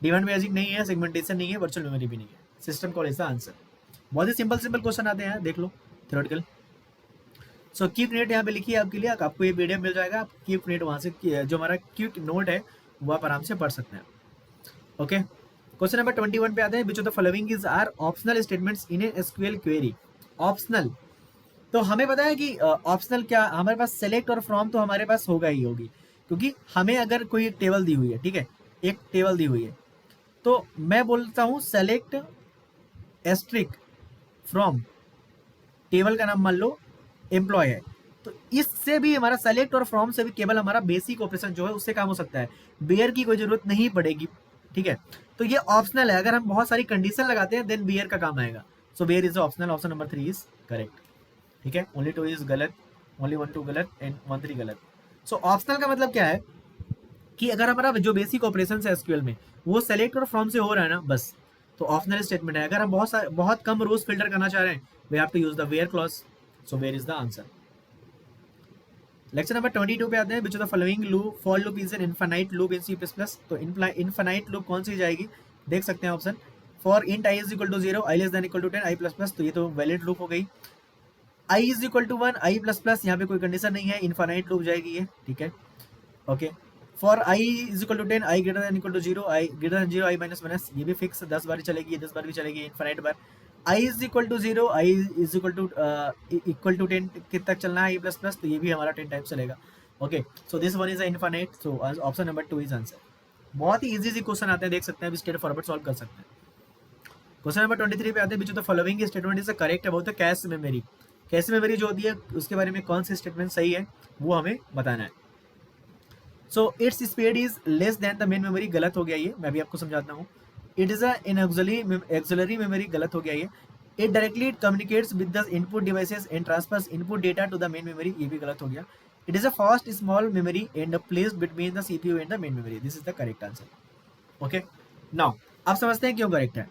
डिमांड बेसिक नहीं है, सेगमेंटेशन नहीं है, वर्चुअल मेमोरी भी नहीं है. System call is the answer. बहुत ही सिंपल क्वेश्चन आते हैं, देख लो थ्योरेटिकल. सो कीप नोट यहाँ पे लिखिए आपके लिए, आपको ये पीडीएफ मिल जाएगा. आप कीप नोट वहाँ से जो हमारा क्विक नोट है वो आप आराम से पढ़ सकते हैं. ओके, क्वेश्चन नंबर 21 पे आते हैं. Which of the following is are optional statements in a SQL query? Optional, तो हमें पता है कि ऑप्शनल क्या, हमारे पास सेलेक्ट और फ्रॉम तो हमारे पास होगा ही होगी, क्योंकि हमें अगर कोई एक टेबल दी हुई है, ठीक है, एक टेबल दी हुई है, तो मैं बोलता हूँ सेलेक्ट एस्ट्रिक फ्रॉम, टेबल का नाम मान लो एम्प्लॉय है, तो इससे भी हमारा सेलेक्ट और फ्रॉम से भी केवल हमारा बेसिक ऑपरेशन जो है उससे काम हो सकता है. बेयर की कोई जरूरत नहीं पड़ेगी, ठीक है. तो ये ऑप्शनल है. अगर हम बहुत सारी कंडीशन लगाते हैं देन बेयर का काम आएगा. So where is optional. Option number 3 is correct, ठीक है. ओनली 2 इज गलत, ओनली 1 2 गलत एंड 1 3 गलत. सो ऑप्शनल का मतलब क्या है कि अगर हमारा जो बेसिक ऑपरेशन है एसक्यूएल में वो सेलेक्ट और फ्रॉम से हो रहा है ना, बस, तो ऑप्शनल स्टेटमेंट है. अगर हम बहुत कम रोज फिल्टर करना चाह रहे हैं, we have to use the where clause. So where is the answer. Lecture number 22 पे आते हैं. Which of the following loop for loop is an infinite loop in C++? तो इनफाइनाइट लूप कौन सी जाएगी, देख सकते हैं option. For int i is equal to 0, i less than equal to 10, i plus plus, तो ये तो वैलिड लूप हो गई. i is equal to 1, i plus plus, यहाँ पे कोई कंडीशन नहीं है, इनफाइनाइट लूप जाएगी ये, ठीक है. Okay, for i is equal to 10, i greater than equal to 0, i greater than 0, i minus minus, ये भी फिक्स 10 बार चलेगी, ये 10 बार भी चलेगी, इनफाइनाइट बार. i is equal to 0, i is equal to 10 कित तक चलना है, i प्लस प्लस, तो ये भी हमारा 10 टाइम्स चलेगा. Okay, so this one is infinite. So option number 2 is answer. बहुत ही इजी क्वेश्चन आते हैं, देख सकते हैं, अभी स्ट्रेट फॉरवर्ड सॉल्व कर सकते हैं. क्वेश्चन नंबर 23 पे आते हैं. Which of the following statement is correct about the cache memory? Cache memory जो होती है उसके बारे में कौन सी स्टेटमेंट सही है वो हमें बताना है. So it's speed is less than the main memory, गलत हो गया ये, मैं भी आपको समझाता हूँ. It is an auxiliary memory, गलत हो गया ये. It directly communicates with the input devices and transfers input data to the main memory, ये भी गलत हो गया. It is a fast small memory and placed between the CPU and the main memory, this is the correct answer. Okay, now आप समझते हैं क्यों correct है.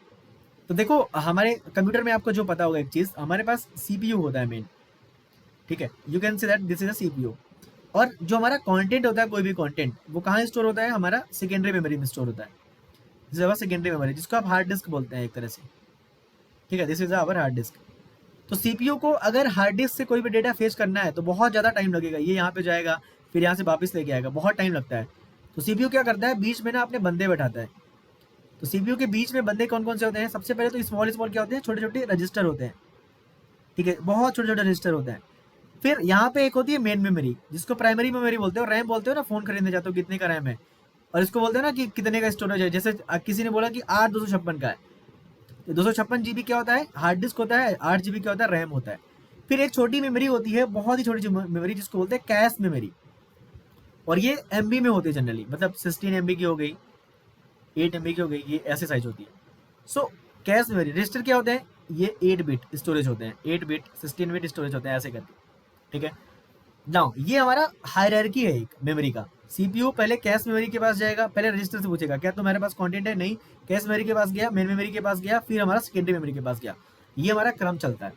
तो देखो हमारे कंप्यूटर में आपको जो पता होगा एक चीज, हमारे पास सीपीयू होता है मेन, ठीक है. You can say that this is a CPU. और जो हमारा कंटेंट होता है, कोई भी कंटेंट, वो कहाँ स्टोर होता है, हमारा सेकेंडरी मेमोरी में स्टोर होता है. This is our secondary memory, जिसको आप हार्ड डिस्क बोलते हैं एक तरह से, ठीक है. This is our hard disk. तो सीपीयू को अगर हार्ड डिस्क से कोई भी डेटा फेच करना है तो बहुत ज़्यादा टाइम लगेगा. ये यहाँ पे जाएगा, फिर यहाँ से वापस लेके आएगा, बहुत टाइम लगता है. तो सीपीयू क्या करता है, बीच में ना अपने बंदे बैठाता है. तो सीपीयू के बीच में बंदे कौन कौन से होते हैं? सबसे पहले तो स्मॉल क्या होते हैं, छोटे छोटे रजिस्टर होते हैं, ठीक है, बहुत छोटे छोटे रजिस्टर होते हैं. फिर यहाँ पे एक होती है मेन मेमोरी, जिसको प्राइमरी मेमोरी बोलते हो, रैम बोलते हो ना. फोन खरीदने जाते हो कितने का रैम है, और इसको बोलते हो ना कि कितने का स्टोरेज है. जैसे किसी ने बोला कि 8/256 का है, तो 256 GB क्या होता है, हार्ड डिस्क होता है. 8 GB क्या होता है, रैम होता है. फिर एक छोटी मेमोरी होती है, बहुत ही छोटी मेमोरी, जिसको बोलते हैं कैश मेमोरी, और ये MB में होती है जनरली, मतलब 16 MB की हो गई, 8 MB की हो गई, ये ऐसे साइज होती है. So cache memory. रजिस्टर क्या होते हैं, ये 8 बिट स्टोरेज होते हैं, 8 बिट 16 बिट स्टोरेज होते हैं, ऐसे करके, ठीक है. नाउ ये हमारा हायरार्की है एक मेमोरी का. सीपीयू पहले कैश मेमोरी के पास जाएगा, पहले रजिस्टर से पूछेगा क्या तुम्हारे पास कंटेंट है, नहीं, कैश मेमोरी के पास गया, मेन मेमोरी के पास गया, फिर हमारा सेकेंडरी मेमोरी के पास गया. ये हमारा क्रम चलता है.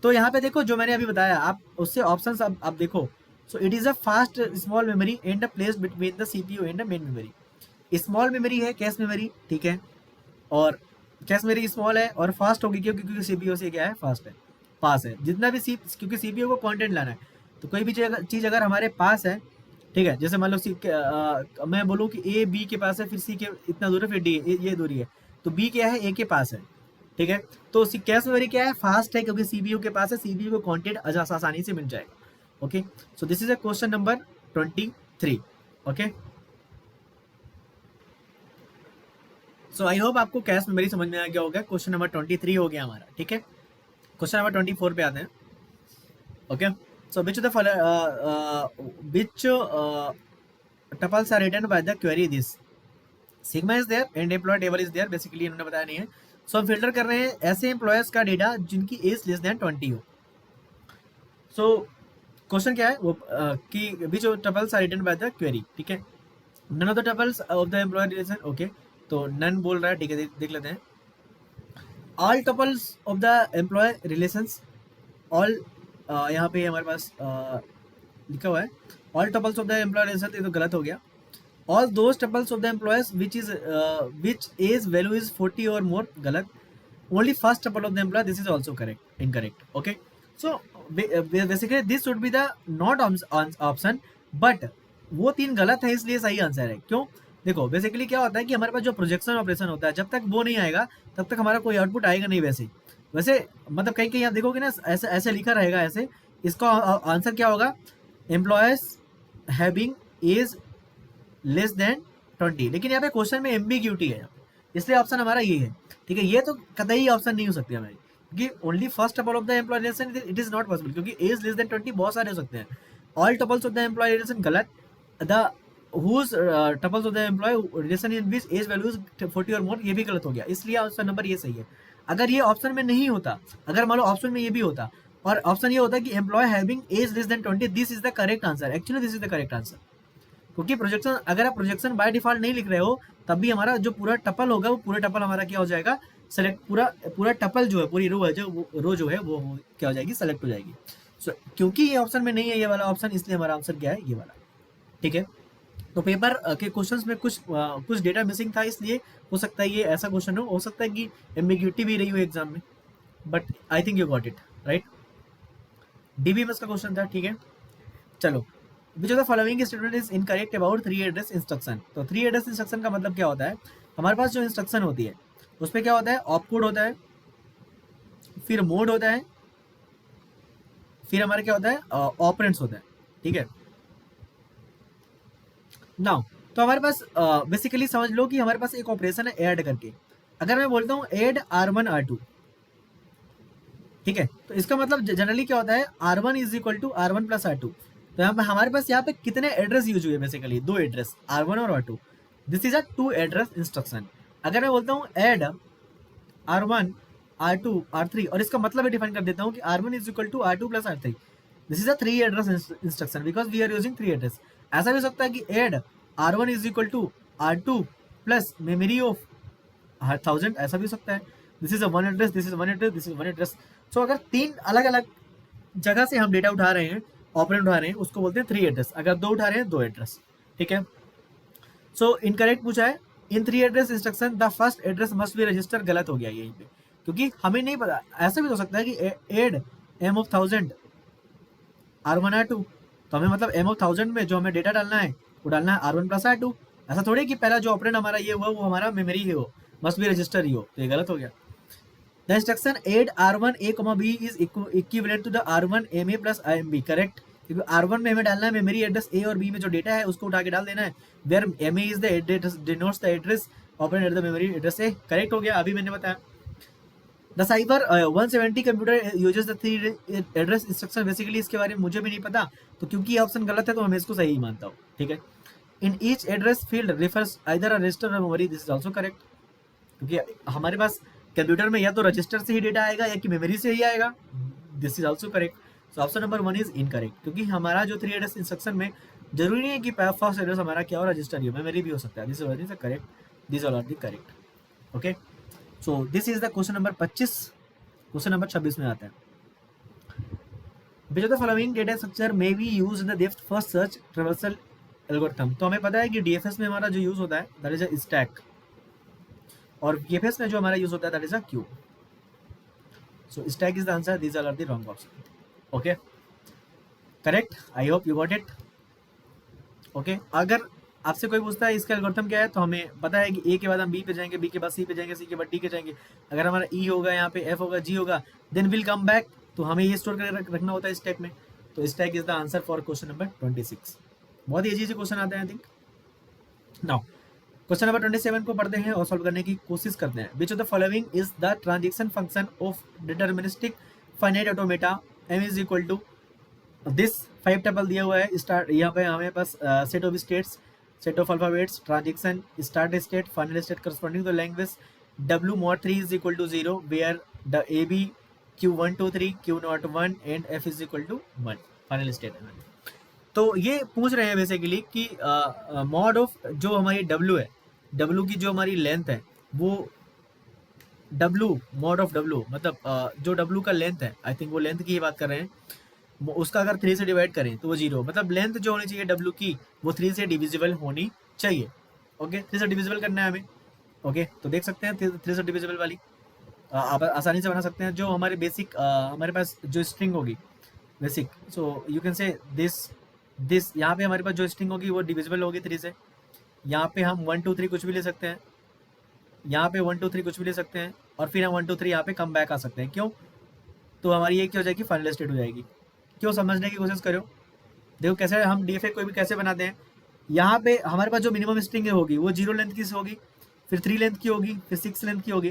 तो यहाँ पे देखो जो मैंने अभी बताया, आप उससे ऑप्शंस आप देखो. So it is a fast small memory and placed between the CPU and the main memory. Small memory है कैश मेमोरी, ठीक है, और कैश मेमोरी स्मॉल है और फास्ट होगी क्योंकि सीपीयू से क्या है, फास्ट है, पास है. जितना भी क्योंकि सीपीयू को कंटेंट लाना है, तो कोई भी चीज़ अगर हमारे पास है, ठीक है, जैसे मान लो मैं बोलूँ कि ए बी के पास है, फिर सी के इतना दूर है, फिर डी ये दूरी है, तो बी क्या है, ए के पास है, ठीक है. तो कैश मेमोरी क्या है, फास्ट है, क्योंकि सीपीयू के पास है, सीपीयू को कंटेंट आसानी से मिल जाएगा. Okay, so this is a question number 23. Okay, so I hope आपको कैश मेमोरी समझ में आ गया होगा. क्वेश्चन नंबर 23 हो गया हमारा. ठीक है, क्वेश्चन नंबर 24 पे आते हैं. Okay, so which the which tuples are written by the query this. Sigma is there and employee table is there. Basically इन्होंने बताया नहीं है. सो हम फिल्टर कर रहे हैं ऐसे एम्प्लॉयर्स का डेटा जिनकी एज लेस देन 20 हो. सो क्वेश्चन क्या है वो कि which tuples are returned by the query. ठीक है, none of the tuples of the employee relation. Okay, तो नन बोल रहा है. ठीक है, देख लेते हैं. All tuples of the employee relations. All यहाँ पे हमारे पास लिखा हुआ है all tuples of the employee relation. ये तो गलत हो गया. All those tuples of the employees which age value is 40 or more. गलत. Only first tuple of the employee. This is also correct. Incorrect. Okay. So basically this should be the not option. But वो 3 गलत है इसलिए सही answer है. क्यों? देखो basically क्या होता है कि हमारे पास जो प्रोजेक्शन ऑपरेशन होता है जब तक वो नहीं आएगा तब तक हमारा कोई आउटपुट आएगा नहीं. वैसे मतलब कहीं कहीं आप देखोगे ना ऐसे ऐसे लिखा रहेगा ऐसे. इसका आंसर क्या होगा? Employees having age less than 20. लेकिन यहाँ पे क्वेश्चन में एम्बिग्यूटी है इसलिए ऑप्शन हमारा ये है. ठीक है, ये तो कतई ऑप्शन नहीं हो सकती हमारी क्योंकि only first tuple of the employee relation it is not possible क्योंकि एज लेस देन 20 बहुत सारे हो सकते हैं. All tuples of the employee relation गलत. The whose tuples of the employee relation in which age values 40 और मोर ये भी गलत हो गया. इसलिए ऑप्शन नंबर ये सही है. अगर ये ऑप्शन में नहीं होता, अगर मान लो ऑप्शन में ये भी होता और ऑप्शन ये होता कि employee having age less than 20, this is the correct answer. Actually this is the correct answer क्योंकि प्रोजेक्शन अगर आप प्रोजेक्शन बाय डिफॉल्ट नहीं लिख रहे हो तब भी हमारा जो पूरा टपल होगा वो पूरा टपल हमारा क्या हो जाएगा? सेलेक्ट. पूरा टपल जो है पूरी रो है जो रो जो है वो क्या हो जाएगी? सेलेक्ट हो जाएगी. सो क्योंकि ये ऑप्शन में नहीं है ये वाला ऑप्शन इसलिए हमारा आंसर क्या है? ये वाला. ठीक है, तो पेपर के क्वेश्चंस में कुछ डेटा मिसिंग था इसलिए हो सकता है ये ऐसा क्वेश्चन हो सकता है कि एम्बिग्यूटी भी रही हो एग्जाम में. But I think you got it right. DBMS का क्वेश्चन था. ठीक है, चलो. Which of the following statement is incorrect about 3 address instruction. तो 3 address instruction का मतलब क्या होता है? हमारे पास जो इंस्ट्रक्शन होती है उसमें क्या होता है? ऑप कोड होता है, फिर मोड होता है, फिर हमारे क्या होता है? ऑपरेंड्स होता है. ठीक है, नाउ तो हमारे पास बेसिकली समझ लो कि हमारे पास एक ऑपरेशन है ऐड करके. अगर मैं बोलता हूँ ऐड R1 R2. ठीक है, तो इसका मतलब जनरली क्या होता है? R1 is equal to R1 plus R2. तो यहाँ पे हमारे पास यहाँ पे कितने एड्रेस यूज हुए? बेसिकली 2 एड्रेस R1 और R2. This is a 2 address instruction. अगर मैं बोलता हूँ ऐड R1 R2 R3 और इसका मतलब डिफाइन कर देता हूँ कि R1 is equal to R2 plus R3. This is a 3 address instruction because we are using 3 address. ऐसा भी हो सकता है कि add R1 is equal to R2 plus memory of 1000. ऐसा भी हो सकता है. This is a 1 address, this is 1 address, this is 1 address. So अगर 3 अलग अलग जगह से हम डेटा उठा रहे हैं, ऑपरेंड उठा रहे हैं, उसको बोलते हैं 3 एड्रेस. अगर 2 उठा रहे हैं 2 एड्रेस. ठीक है, सो इनकरेक्ट पूछा है. इन 3 address instruction the first address must be register. गलत हो गया यहीं पे क्योंकि हमें नहीं पता. ऐसा भी हो सकता है कि add M of 1000 R1 R2. तो हमें मतलब M of 1000 में जो हमें डेटा डालना है वो डालना है R1 प्लस R2. ऐसा थोड़ी कि पहला जो ऑपरेंड हमारा ये हुआ वो हमारा मेमोरी ही हो, मस्ट बी रजिस्टर ही हो. तो ये गलत हो गया. The instruction add R1 A, B is equivalent to the R1 MA plus IMB. Correct, क्योंकि R1 में हमें डालना है मेमोरी एड्रेस A और B में जो डेटा है उसको उठा के डाल देना है. Where MA is the address denotes the address operand at the memory address A. Correct हो गया, अभी मैंने बताया. The cipher 170 computer uses the 3 address instruction. Basically इसके बारे में मुझे भी नहीं पता तो क्योंकि ये ऑप्शन गलत है तो मैं इसको सही मानता हूँ. ठीक है, in each address field refers either a register or memory. This is also correct क्योंकि हमारे पास कंप्यूटर में या तो रजिस्टर से ही डेटा आएगा या कि मेमोरी से ही आएगा. This is also correct. So option number 1 is incorrect क्योंकि हमारा जो 3 एड्रेस इंस्ट्रक्शन में जरूरी नहीं है कि फर्स्ट एड्रेस हमारा क्या हो, रजिस्टर ही हो, मेमोरी भी हो सकता है. This is correct. This all are the correct. Okay, so this is the question number 25. Question number 26 में आता है. Which of the following data structure may be used in the depth first search traversal algorithm. तो हमें पता है कि DFS में हमारा जो यूज होता है दैट इज अ स्टैक और VFS में जो हमारा यूज होता है that is a queue. So stack is the answer. These are the wrong option. Okay, correct. I hope you got it. Okay, अगर आपसे कोई पूछता है इसका एल्गोरिथम क्या है तो हमें पता है कि A के बाद हम B पे जाएंगे, B के बाद C पे जाएंगे, C के बाद D के जाएंगे. अगर हमारा E होगा, यहाँ पे F होगा, G होगा, देन विल कम बैक. तो हमें ये स्टोर करके रखना होता है स्टैक में. तो stack is the answer for question number 26। बहुत ही इजी क्वेश्चन आते हैं I think. Now question number 27 को पढ़ते हैं और सॉल्व करने की कोशिश करते हैं। Which of the following is the transaction function of deterministic finite automata m is equal to this 5 table दिया हुआ है। स्टार्ट यहाँ पे हमें पास set of states, set of alphabets, transaction, start state, final state corresponding to language w mod 3 is equal to 0 where the ab q1 2 3 q not 1 and f is equal to 1 final state है। तो ये पूछ रहे हैं basically कि mod of जो हमारी w है, w की जो हमारी लेंथ है वो w मॉड ऑफ w मतलब जो w का लेंथ है, आई थिंक वो लेंथ की ही बात कर रहे हैं, उसका अगर 3 से डिवाइड करें तो वो 0, मतलब लेंथ जो होनी चाहिए w की वो 3 से डिविजिबल होनी चाहिए। ओके 3 से डिविजिबल करना है हमें। ओके तो देख सकते हैं 3 से डिविजिबल वाली आप आसानी से बना सकते हैं। जो हमारे बेसिक हमारे पास जो स्ट्रिंग होगी बेसिक, सो यू कैन से दिस यहाँ पे हमारे पास जो स्ट्रिंग होगी वो डिविजिबल होगी 3 से। यहाँ पे हम 1 2 3 कुछ भी ले सकते हैं, यहाँ पे 1 2 3 कुछ भी ले सकते हैं और फिर हम 1 2 3 यहाँ पे कम बैक आ सकते हैं। क्यों? तो हमारी ये क्या हो जाएगी, फाइनल स्टेट हो जाएगी। क्यों? समझने की कोशिश करो। देखो कैसे हम डीएफए कोई भी कैसे बनाते हैं। यहाँ पे हमारे पास जो मिनिमम स्ट्रिंग होगी वो 0 लेंथ की होगी, फिर 3 लेंथ की होगी, फिर 6 लेंथ की होगी।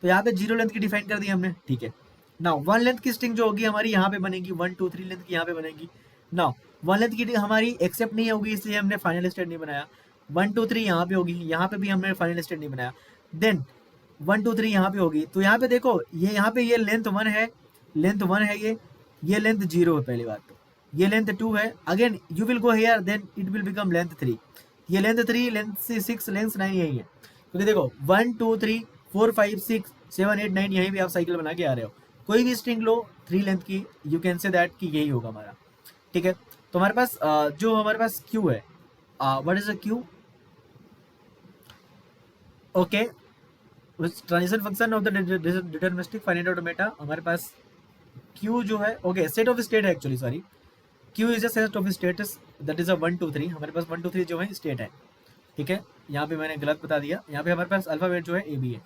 तो यहाँ पे 0 लेंथ की डिफाइन कर दी हमने, ठीक है ना। 1 लेंथ की स्ट्रिंग जो होगी हमारी यहाँ पे बनेगी, 1 2 3 लेंथ की यहाँ पे बनेगी ना। 1 लेंथ की हमारी एक्सेप्ट नहीं होगी इसलिए हमने फाइनल स्टेट नहीं बनाया। 1 2 3 यहाँ पे होगी, यहाँ पे भी हमने फाइनल स्टेट नहीं बनाया। देन 1 2 3 यहाँ पे होगी, तो यहाँ पे देखो ये यहाँ पे ये लेंथ 1 है, लेंथ 1 है, ये लेंथ 0 है पहली बात तो, ये लेंथ 2 है। Again you will go here then it will become length 3, ये लेंथ 3, लेंथ 6, लेंथ 9 यही है। क्योंकि देखो 1 2 3 4 5 6 7 8 9 यहीं भी आप साइकिल बना के आ रहे हो। कोई भी स्ट्रिंग लो 3 लेंथ की, यू कैन से दैट कि यही होगा हमारा, ठीक है। तो हमारे पास जो हमारे पास क्यू है, what is a Q? Okay transition function of the deterministic finite automata, हमारे पास क्यू जो है ओके सेट ऑफ स्टेट है actually, sorry Q is a set of status that is a 1 2 3। हमारे पास 1 2 3 जो है स्टेट है, ठीक है। यहाँ पे मैंने गलत बता दिया, यहाँ पे हमारे पास अल्फाबेट जो है ए बी है,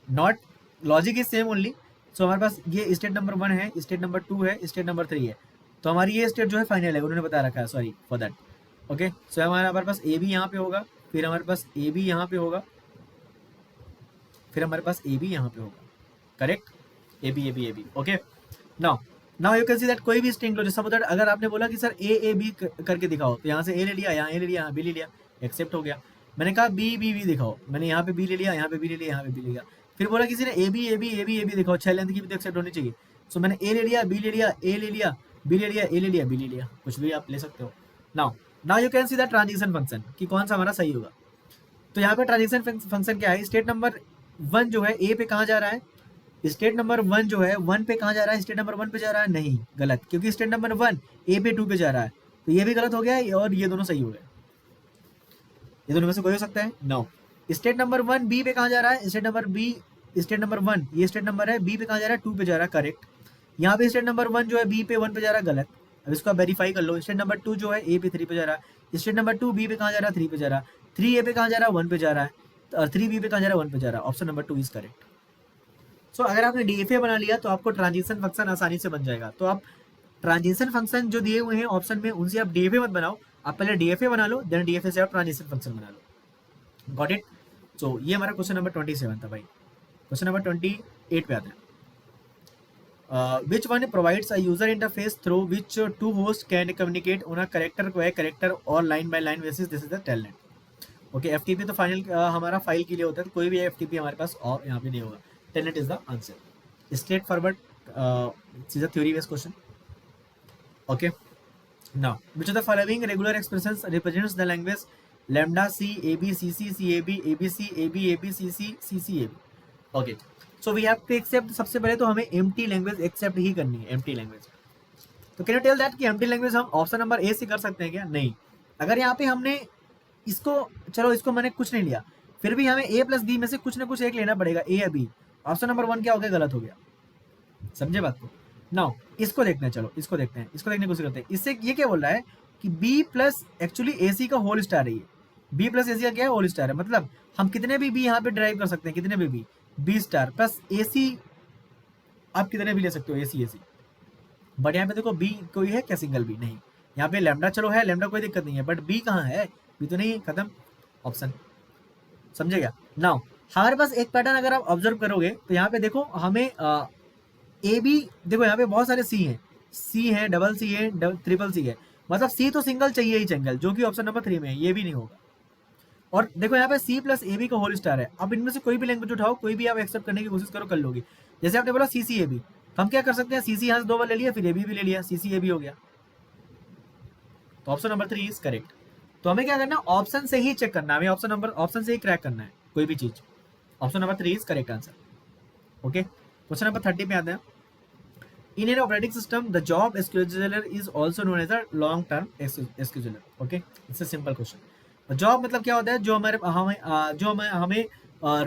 not logic is same only. So हमारे पास ये स्टेट नंबर 1 है, स्टेट नंबर 2 है, स्टेट नंबर 3 है। तो हमारी ये स्टेट जो है फाइनल है, उन्होंने बता रखा है, sorry for that. Okay so हमारे पास ए बी यहाँ पे होगा, फिर हमारे पास ए बी यहाँ पे होगा, फिर हमारे पास ए बी यहाँ पे होगा, correct, A B A B A B. Okay now you can see that कोई भी स्ट्रिंग लो, जैसा दैट अगर आपने बोला कि सर ए बी करके दिखाओ, तो यहाँ से ए ले लिया, यहाँ ए ले लिया, यहाँ बी ले लिया, एक्सेप्ट हो गया। मैंने कहा बी बी बी दिखाओ, मैंने यहाँ पे बी ले लिया, यहाँ पे बी ले लिया, यहाँ पे बी ले लिया। फिर बोला किसी ने A B A B A B A B दिखाओ, 6 लेंथ की भी तो एक्सेप्ट होनी चाहिए। सो मैंने ए ले लिया, बी ले लिया, ए ले लिया, बी ले लिया, ए ले लिया, बी ले लिया, कुछ भी आप ले सकते हो। Now you can see that transition function कि कौन सा हमारा सही होगा। तो यहाँ पे ट्रांजिशन फंक्शन क्या है, स्टेट नंबर 1 जो है ए पे कहाँ जा रहा है, स्टेट नंबर 1 जो है 1 पे कहाँ जा रहा है, स्टेट नंबर 1 पे जा रहा है, नहीं गलत, क्योंकि स्टेट नंबर 1 ए पे 2 पे जा रहा है, तो ये भी गलत हो गया और ये दोनों सही हो गए। ये दोनों में से कोई हो सकता है। नो स्टेट नंबर 1 बी पे कहाँ जा रहा है, स्टेट नंबर 1 ये स्टेट नंबर है, बी पे कहाँ जा रहा है, 2 पे जा रहा है, करेक्ट। यहाँ पे स्टेट नंबर 1 जो है बी पे 1 पे जा रहा है, गलत। अब इसको वेरीफाई कर लो। स्टेट नंबर 2 जो है ए पे 3 पे जा रहा है, स्टेट नंबर 2 बी पे कहाँ जा रहा है, 3 पे जा रहा है, 3 ए पे कहाँ जा रहा है, 1 पे जा रहा है, और 3 बी पे कहाँ जा रहा है, 1 पे जा रहा है। Option number 2 is correct. So अगर आपने डीएफए बना लिया तो आपको ट्रांजिशन फंक्शन आसानी से बन जाएगा। तो आप ट्रांजिशन फंक्शन जो दिए हुए हैं ऑप्शन में, उनसे आप डीएफए मत बनाओ, आप पहले डीएफए बना लो, देन डीएफए से आप ट्रांजिशन फंक्शन बना लो। Got it? सो ये हमारा क्वेश्चन नंबर 27 था भाई। क्वेश्चन नंबर 28 पे आते हैं। Which one provides a user interface through which two host can communicate on a character by character और line by line basis, this is the telnet. Okay FTP तो final हमारा file के लिए होता है, तो कोई भी एफटीपी हमारे पास और यहाँ पे नहीं होगा। Telnet is the answer. Straight forward is a theory based question. Okay now which of the following regular expressions represents the language lambda c ab cc cab abc ab abcc ccab। okay so we have to accept, सबसे पहले तो हमें empty language accept ही करनी है, empty language। तो can you tell that कि empty language हम option number A से कर सकते हैं क्या? नहीं। अगर यहाँ पे हमने इसको, चलो इसको मैंने कुछ नहीं लिया, फिर भी हमें a प्लस बी में से कुछ ना कुछ एक लेना पड़ेगा, ए या बी। ऑप्शन नंबर 1 क्या हो गया, गलत हो गया। समझे बात को? नाउ इसको देखते हैं, चलो इसको देखते हैं, इसको देखने की कोशिश करते हैं। इससे ये क्या बोल रहा है कि b प्लस एक्चुअली ए सी का होल स्टार है, ये b प्लस ए सी का क्या है, होल स्टार है। मतलब हम कितने भी b यहाँ पे ड्राइव कर सकते हैं, कितने भी b स्टार प्लस ए सी आप कितने भी ले सकते हो, ए सी बट यहाँ पे देखो बी कोई है क्या, सिंगल बी नहीं। यहाँ पे लैम्डा चलो है, लैम्डा कोई दिक्कत नहीं है, बट बी कहाँ है, बी तो नहीं है, खत्म ऑप्शन। समझेगा। नाउ हमारे पास एक पैटर्न अगर आप ऑब्जर्व करोगे तो यहाँ पे देखो हमें ए बी, देखो यहाँ पे बहुत सारे सी हैं, सी है, डबल सी है, ट्रिपल सी है, मतलब सी तो सिंगल चाहिए ही सिंगल, जो कि ऑप्शन नंबर 3 में है, ये भी नहीं होगा। और देखो यहाँ पे सी प्लस ए बी का होल स्टार है। अब इनमें से कोई भी लैंग्वेज उठाओ, कोई भी आप एक्सेप्ट करने की कोशिश करो, कर लोगे। जैसे आपने बोला सी सी ए बी, तो हम क्या कर सकते हैं, सी सी यहाँ से 2 बार ले लिया, फिर ए बी भी ले लिया, सी सी ए बी हो गया। तो ऑप्शन नंबर 3 इज करेक्ट। तो हमें क्या करना है, ऑप्शन से ही चेक करना है, हमें ऑप्शन से ही क्रैक करना है कोई भी चीज। Option number 3 is correct answer. Okay, question number 30 पे आते हैं। In an operating system, the job scheduler is also known as a long-term scheduler. Okay, it's a simple question. Job मतलब क्या होता है, जो हमें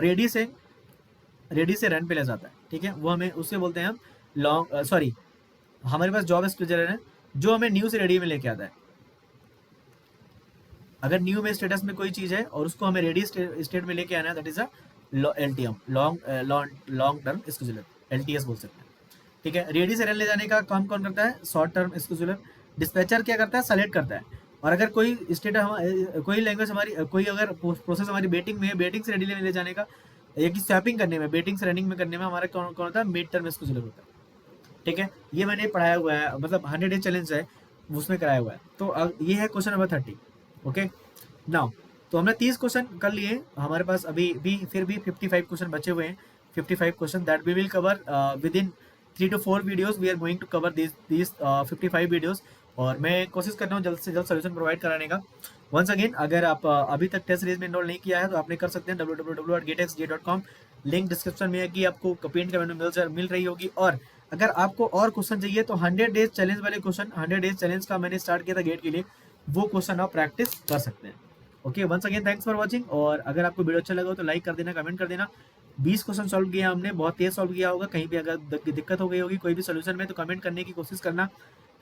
रेडी से रन पे ले जाता है, ठीक है, वो हमें उससे बोलते हैं हम लॉन्ग, सॉरी, हमारे पास जॉब शेड्यूलर है जो हमें न्यू से रेडी में लेके आता है। अगर न्यू में स्टेटस में कोई चीज है और उसको हमें रेडी स्टेट में लेके आना है, that is a LTM, long term scheduler, LTS बोल सकते हैं। ठीक है, रेडी से रन ले जाने का काम कौन करता है, शॉर्ट टर्म शेड्यूलर। डिस्पैचर क्या करता है, सेलेक्ट करता है। और अगर कोई स्टेट कोई लैंग्वेज हमारी, कोई अगर प्रोसेस हमारी बेटिंग में है, बेटिंग से रेडी में ले जाने का, या कि स्वैपिंग करने में, बेटिंग से रनिंग में करने में हमारा कौन कौन होता है, मिड टर्म शेड्यूलर होता है। ठीक है, ये मैंने पढ़ाया हुआ है, मतलब 100 डेज चैलेंज है उसमें कराया हुआ है। तो ये है क्वेश्चन नंबर 30। ओके, नाउ तो हमने 30 क्वेश्चन कर लिए, हमारे पास अभी भी फिर भी 55 क्वेश्चन बचे हुए हैं। 55 question that we will cover within 3 to 4 videos. We are going to cover this 55 videos, और मैं कोशिश कर रहा हूँ जल्द से जल्द सोल्यूशन प्रोवाइड कराने का। वंस अगेन, अगर आप अभी तक टेस्ट सीरीज में इनरोल नहीं किया है तो आपने कर सकते हैं www.getxj.com, लिंक डिस्क्रिप्शन में है कि आपको पेंट कमेंट मिल रही होगी। और अगर आपको और क्वेश्चन चाहिए तो 100 डेज चैलेंज वाले क्वेश्चन, 100 डेज चैलेंज का मैंने स्टार्ट किया था गेट के लिए, वो क्वेश्चन आप प्रैक्टिस कर सकते हैं। Okay, once again thanks for watching. और अगर आपको वीडियो अच्छा लगा हो तो लाइक कर देना, कमेंट कर देना। 20 क्वेश्चन सॉल्व किया हमने, बहुत तेज सॉल्व किया होगा, कहीं भी अगर दिक्कत हो गई होगी कोई भी सोल्यूशन में तो कमेंट करने की कोशिश करना।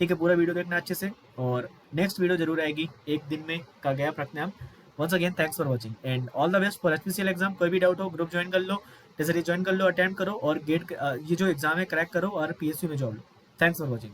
ठीक है, पूरा वीडियो देखना अच्छे से, और नेक्स्ट वीडियो जरूर आएगी एक दिन में का गैप रखने हम। Once again thanks for watching and all the best for HPCL exam. कोई भी डाउट हो ग्रुप ज्वाइन कर लो, जैसे ज्वाइन कर लो, अटेंड करो, और गेट ये जो एग्जाम है क्रैक करो और PSU में job low. Thanks for watching.